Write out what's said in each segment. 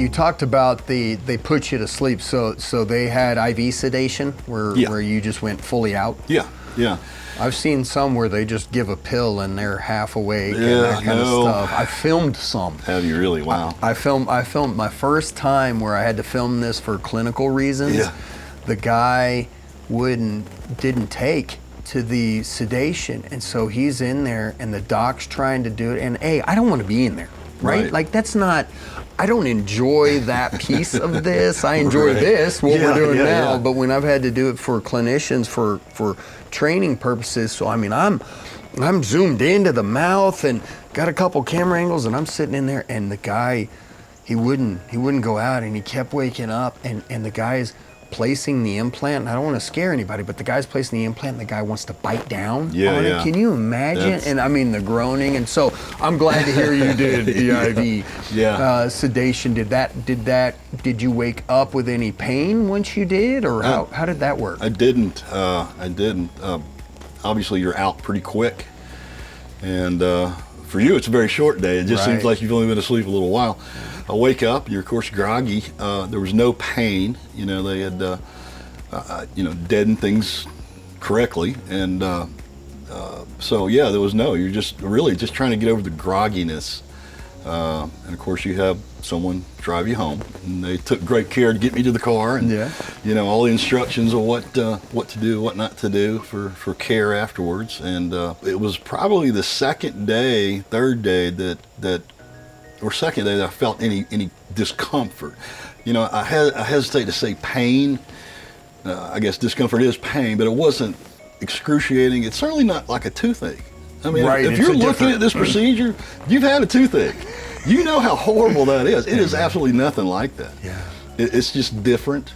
you talked about they put you to sleep. So they had IV sedation where you just went fully out. Yeah, yeah. I've seen some where they just give a pill and they're half awake and that kind of stuff. I filmed some. Have you really? Wow. I filmed my first time where I had to film this for clinical reasons. Yeah. The guy didn't take to the sedation, and so he's in there and the doc's trying to do it, and I don't want to be in there, right? Like that's not, I don't enjoy that piece of this. I enjoy this, what we're doing now, but when I've had to do it for clinicians for training purposes, so I mean I'm zoomed into the mouth and got a couple camera angles, and I'm sitting in there, and the guy, he wouldn't go out, and he kept waking up, and the guy's placing the implant, and I don't want to scare anybody, but the guy's placing the implant, and the guy wants to bite down on it. Can you imagine? And I mean the groaning, and so I'm glad to hear you did the IV sedation. Did you wake up with any pain once you did, or how did that work? I didn't. Obviously you're out pretty quick, and for you it's a very short day. It just seems like you've only been asleep a little while. I wake up, you're of course groggy. There was no pain. You know, they had deadened things correctly, and so yeah, there was no. You're just really just trying to get over the grogginess, and of course you have someone drive you home, and they took great care to get me to the car, and you know, all the instructions of what to do, what not to do for care afterwards. And it was probably the third day that I felt any discomfort. You know, I hesitate to say pain. I guess discomfort is pain, but it wasn't excruciating. It's certainly not like a toothache. I mean, if you're looking at this procedure, you've had a toothache. You know how horrible that is. It is absolutely nothing like that. Yeah. It's just different,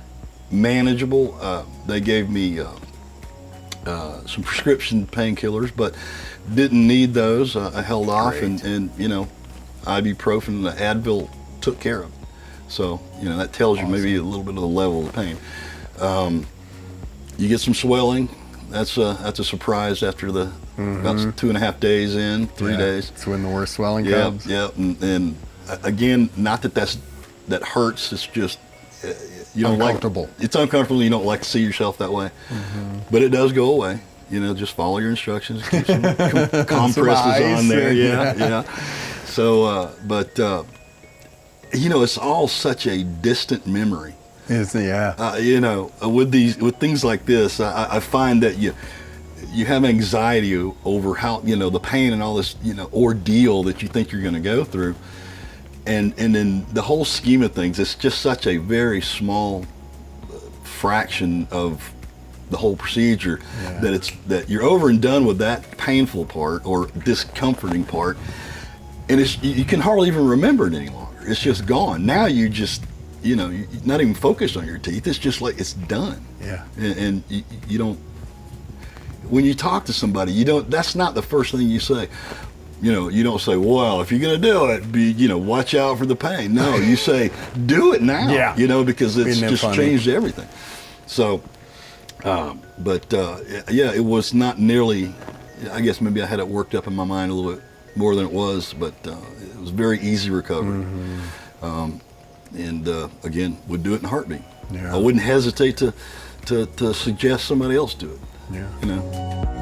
manageable. They gave me some prescription painkillers, but didn't need those. I held off, and you know, ibuprofen and the Advil took care of it. So, you know, that tells you maybe a little bit of the level of the pain. You get some swelling. That's a surprise after the about 2.5 days in, 3 days. It's when the worst swelling comes. Yeah, and again, not that hurts. It's just you don't uncomfortable. It's uncomfortable. You don't like to see yourself that way, but it does go away. You know, just follow your instructions. Keep some compresses on there. Yeah. So, but you know, it's all such a distant memory. You know, with things like this, I find that you have anxiety over how, you know, the pain and all this, you know, ordeal that you think you're going to go through, and in the whole scheme of things, it's just such a very small fraction of the whole procedure that you're over and done with that painful part or discomforting part. And you can hardly even remember it any longer. It's just gone. Now you just, you know, you're not even focused on your teeth. It's just like it's done. Yeah. And you don't, when you talk to somebody, that's not the first thing you say. You know, you don't say, well, if you're going to do it, watch out for the pain. No, you say, do it now. Yeah. You know, because it's just changed everything. So, it was not nearly, I guess maybe I had it worked up in my mind a little bit more than it was, but it was very easy recovery. And again, would do it in a heartbeat. I wouldn't hesitate to suggest somebody else do it. You know.